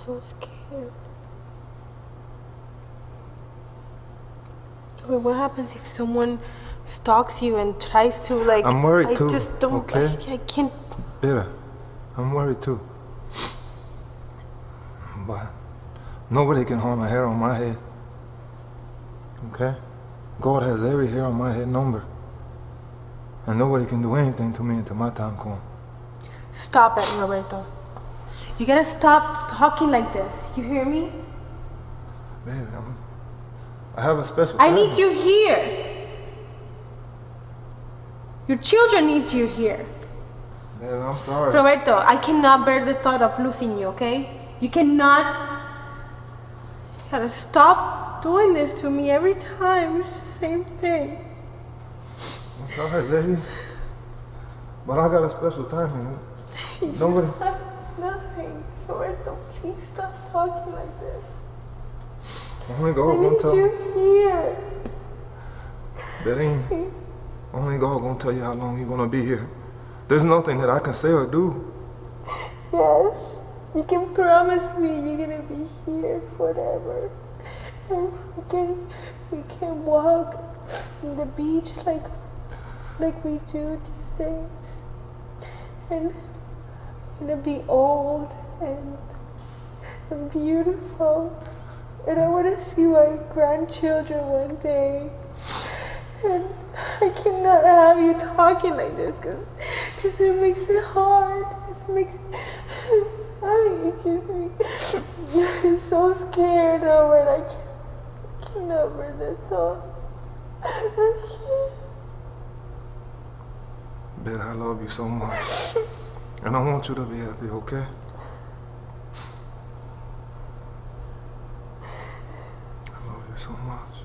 so scared. Wait, what happens if someone stalks you and tries to, like... I'm worried too, I just don't... okay? I can't... Vera, I'm worried too. But nobody can harm a hair on my head. Okay? God has every hair on my head numbered. And nobody can do anything to me until my time comes. Stop it, Roberto. You gotta stop talking like this. You hear me? Baby, I have a special I time. need you here. Your children need you here. Baby, I'm sorry. Roberto, I cannot bear the thought of losing you, okay? You cannot... You gotta stop doing this to me every time. It's the same thing. I'm sorry, baby. But I got a special time here. Nobody... Nothing. Roberto, please stop talking like this. Only God I gonna need tell you me. here. That ain't... Only God gonna tell you how long you're gonna be here. There's nothing that I can say or do. Yes. You can promise me you're gonna be here forever. And we can walk on the beach like we do these days. And we're gonna be old and beautiful. And I wanna see my grandchildren one day. And I cannot have you talking like this because it makes it hard. It makes I'm so scared of it. I cannot bear the thought. I can't. Bet I love you so much. And I want you to be happy, okay? I love you so much.